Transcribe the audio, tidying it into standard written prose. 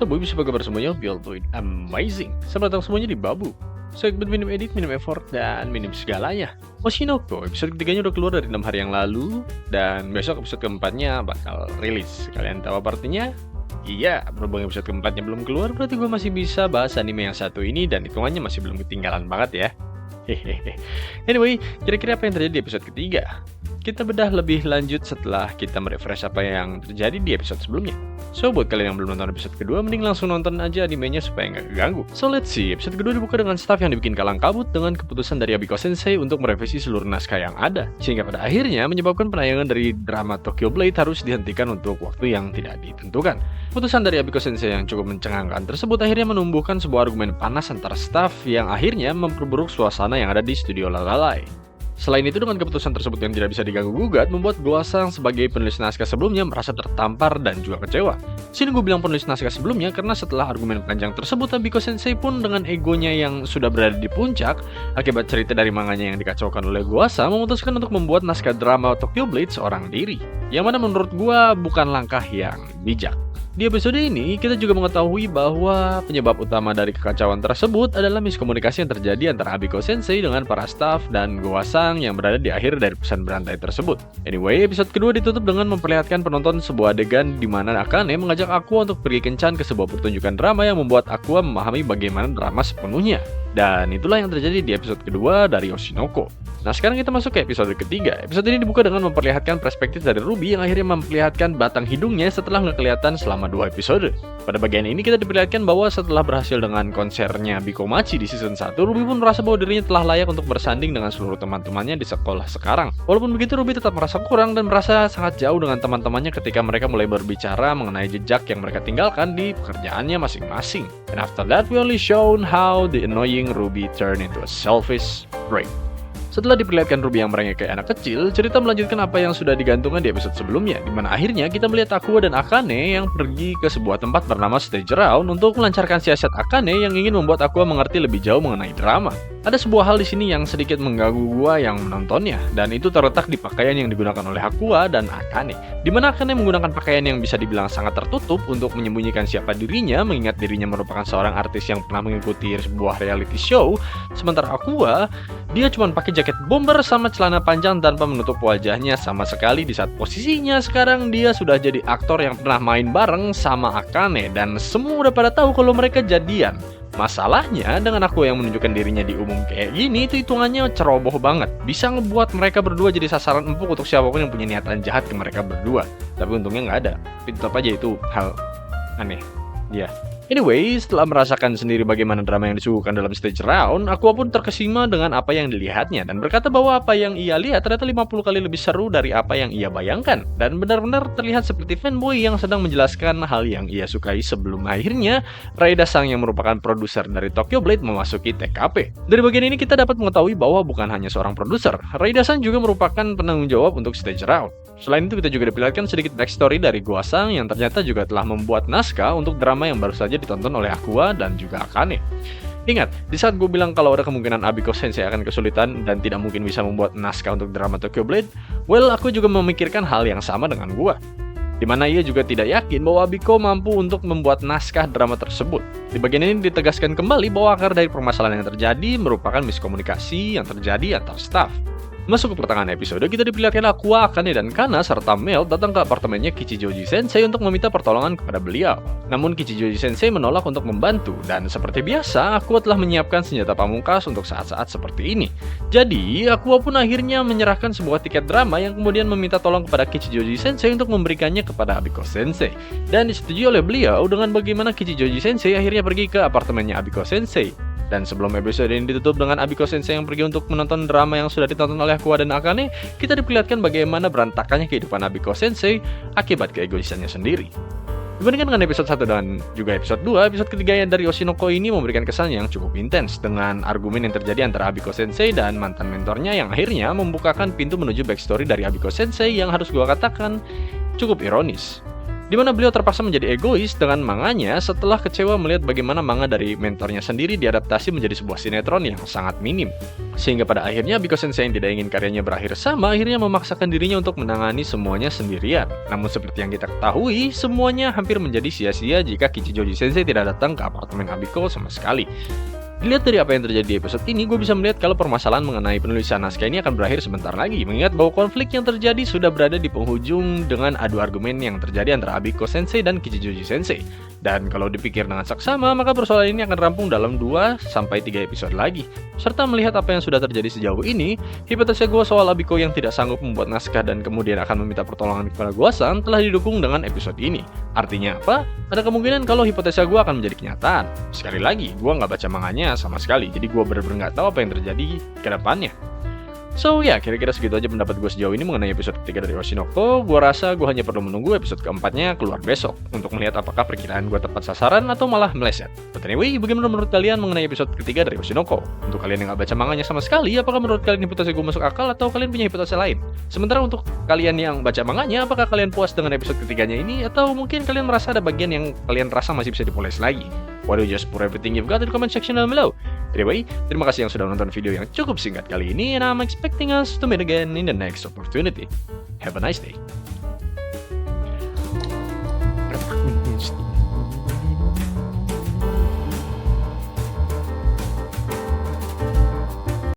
Boy, bisa apa kabar semuanya? Feel doing amazing. Selamat datang semuanya di Babu. Segmen minim edit, minim effort, dan minim segalanya. Oshinoko, episode ketiganya udah keluar dari 6 hari yang lalu. Dan besok episode keempatnya bakal rilis. Kalian tahu apa artinya? Iya, berhubung episode keempatnya belum keluar, berarti gue masih bisa bahas anime yang satu ini. Dan hitungannya masih belum ketinggalan banget ya. Hehehe. Anyway, kira-kira apa yang terjadi di episode ketiga? Kita bedah lebih lanjut setelah kita merefresh apa yang terjadi di episode sebelumnya. So, buat kalian yang belum nonton episode kedua, mending langsung nonton aja animenya supaya nggak keganggu. So, let's see. Episode kedua dibuka dengan staff yang dibikin kalang kabut dengan keputusan dari Abiko Sensei untuk merevisi seluruh naskah yang ada. Sehingga pada akhirnya menyebabkan penayangan dari drama Tokyo Blade harus dihentikan untuk waktu yang tidak ditentukan. Keputusan dari Abiko Sensei yang cukup mencengangkan tersebut akhirnya menumbuhkan sebuah argumen panas antara staff yang akhirnya memperburuk suasana yang ada di studio Lalai. Selain itu, dengan keputusan tersebut yang tidak bisa diganggu-gugat, membuat Goasang sebagai penulis naskah sebelumnya merasa tertampar dan juga kecewa. Sini gue bilang penulis naskah sebelumnya karena setelah argumen panjang tersebut, Abiko Sensei pun dengan egonya yang sudah berada di puncak, akibat cerita dari manganya yang dikacaukan oleh Goasang, memutuskan untuk membuat naskah drama Tokyo Blade seorang diri. Yang mana menurut gue bukan langkah yang bijak. Di episode ini, kita juga mengetahui bahwa penyebab utama dari kekacauan tersebut adalah miskomunikasi yang terjadi antara Abiko Sensei dengan para staff dan Goasang yang berada di akhir dari pesan berantai tersebut. Anyway, episode kedua ditutup dengan memperlihatkan penonton sebuah adegan di mana Akane mengajak Aqua untuk pergi kencan ke sebuah pertunjukan drama yang membuat Aqua memahami bagaimana drama sepenuhnya. Dan itulah yang terjadi di episode kedua dari Oshinoko. Nah, sekarang kita masuk ke episode ketiga. Episode ini dibuka dengan memperlihatkan perspektif dari Ruby yang akhirnya memperlihatkan batang hidungnya setelah nggak kelihatan selama 2 episode. Pada bagian ini kita diperlihatkan bahwa setelah berhasil dengan konsernya Bikomachi di season 1, Ruby pun merasa bahwa dirinya telah layak untuk bersanding dengan seluruh teman-temannya di sekolah sekarang. Walaupun begitu, Ruby tetap merasa kurang dan merasa sangat jauh dengan teman-temannya ketika mereka mulai berbicara mengenai jejak yang mereka tinggalkan di pekerjaannya masing-masing. And after that, we only shown how the annoying Ruby turned into a selfish freak. Setelah diperlihatkan Ruby yang merengek kayak anak kecil, cerita melanjutkan apa yang sudah digantungkan di episode sebelumnya, di mana akhirnya kita melihat Aqua dan Akane yang pergi ke sebuah tempat bernama Stage Round untuk melancarkan siasat Akane yang ingin membuat Aqua mengerti lebih jauh mengenai drama. Ada sebuah hal di sini yang sedikit mengganggu gua yang menontonnya, dan itu terletak di pakaian yang digunakan oleh Aqua dan Akane. Di mana Akane menggunakan pakaian yang bisa dibilang sangat tertutup untuk menyembunyikan siapa dirinya, mengingat dirinya merupakan seorang artis yang pernah mengikuti sebuah reality show, sementara Aqua, dia cuma pakai jaket bomber sama celana panjang tanpa menutup wajahnya sama sekali di saat posisinya sekarang dia sudah jadi aktor yang pernah main bareng sama Akane dan semua udah pada tahu kalau mereka jadian. Masalahnya dengan aku yang menunjukkan dirinya di umum kayak gini, itu hitungannya ceroboh banget. Bisa ngebuat mereka berdua jadi sasaran empuk untuk siapapun yang punya niatan jahat ke mereka berdua. Tapi untungnya nggak ada. Tapi tetap aja itu hal aneh. Ya. Anyway, setelah merasakan sendiri bagaimana drama yang disuguhkan dalam Stage Round, Aqua pun terkesima dengan apa yang dilihatnya dan berkata bahwa apa yang ia lihat ternyata 50 kali lebih seru dari apa yang ia bayangkan. Dan benar-benar terlihat seperti fanboy yang sedang menjelaskan hal yang ia sukai sebelum akhirnya Raida Sang yang merupakan produser dari Tokyo Blade memasuki TKP. Dari bagian ini kita dapat mengetahui bahwa bukan hanya seorang produser, Raida Sang juga merupakan penanggung jawab untuk Stage Round. Selain itu kita juga diperlihatkan sedikit backstory dari Goasang yang ternyata juga telah membuat naskah untuk drama yang baru saja ditonton oleh Aqua dan juga Akane. Ingat, di saat gue bilang kalau ada kemungkinan Abiko Sensei akan kesulitan dan tidak mungkin bisa membuat naskah untuk drama Tokyo Blade, well, aku juga memikirkan hal yang sama dengan gue. Dimana ia juga tidak yakin bahwa Abiko mampu untuk membuat naskah drama tersebut. Di bagian ini ditegaskan kembali bahwa akar dari permasalahan yang terjadi merupakan miskomunikasi yang terjadi antar staff. Masuk ke pertengahan episode, kita diperlihatkan Aqua, Akane, dan Kana serta Mel datang ke apartemennya Kichijoji Sensei untuk meminta pertolongan kepada beliau. Namun Kichijoji Sensei menolak untuk membantu, dan seperti biasa, Aqua telah menyiapkan senjata pamungkas untuk saat-saat seperti ini. Jadi, Aqua pun akhirnya menyerahkan sebuah tiket drama yang kemudian meminta tolong kepada Kichijoji Sensei untuk memberikannya kepada Abiko Sensei. Dan disetujui oleh beliau dengan bagaimana Kichijoji Sensei akhirnya pergi ke apartemennya Abiko Sensei. Dan sebelum episode ini ditutup dengan Abiko Sensei yang pergi untuk menonton drama yang sudah ditonton oleh Aqua dan Akane, kita diperlihatkan bagaimana berantakannya kehidupan Abiko Sensei akibat keegoisannya sendiri. Dibandingkan dengan episode 1 dan juga episode 2, episode ketiga yang dari Oshinoko ini memberikan kesan yang cukup intens dengan argumen yang terjadi antara Abiko Sensei dan mantan mentornya yang akhirnya membukakan pintu menuju backstory dari Abiko Sensei yang harus gua katakan cukup ironis. di mana beliau terpaksa menjadi egois dengan manganya setelah kecewa melihat bagaimana manga dari mentornya sendiri diadaptasi menjadi sebuah sinetron yang sangat minim. Sehingga pada akhirnya Abiko Sensei yang tidak ingin karyanya berakhir sama akhirnya memaksakan dirinya untuk menangani semuanya sendirian. Namun seperti yang kita ketahui, semuanya hampir menjadi sia-sia jika Kichijoji Sensei tidak datang ke apartemen Abiko sama sekali. Dilihat dari apa yang terjadi di episode ini, gue bisa melihat kalau permasalahan mengenai penulisan naskah ini akan berakhir sebentar lagi, mengingat bahwa konflik yang terjadi sudah berada di penghujung dengan adu argumen yang terjadi antara Abiko Sensei dan Kichijoji Sensei. Dan kalau dipikir dengan saksama, maka persoalan ini akan rampung dalam 2-3 episode lagi. Serta melihat apa yang sudah terjadi sejauh ini, hipotesa gue soal Abiko yang tidak sanggup membuat naskah dan kemudian akan meminta pertolongan kepada Gua-san telah didukung dengan episode ini. Artinya apa? Ada kemungkinan kalau hipotesa gue akan menjadi kenyataan. Sekali lagi, gue nggak baca manganya sama sekali, jadi gue bener-bener nggak tahu apa yang terjadi ke depannya. So ya, kira-kira segitu aja pendapat gue sejauh ini mengenai episode ketiga dari Oshinoko. Gue rasa gue hanya perlu menunggu episode keempatnya keluar besok untuk melihat apakah perkiraan gue tepat sasaran atau malah meleset. But anyway, bagaimana menurut kalian mengenai episode ketiga dari Oshinoko? Untuk kalian yang nggak baca manganya sama sekali, apakah menurut kalian hipotesa gue masuk akal atau kalian punya hipotesa lain? Sementara untuk kalian yang baca manganya, apakah kalian puas dengan episode ketiganya ini atau mungkin kalian merasa ada bagian yang kalian rasa masih bisa dipoles lagi? Why don't you just put everything you've got in the comment section down below? Anyway, terima kasih yang sudah menonton video yang cukup singkat kali ini, and I'm expecting us to meet again in the next opportunity. Have a nice day.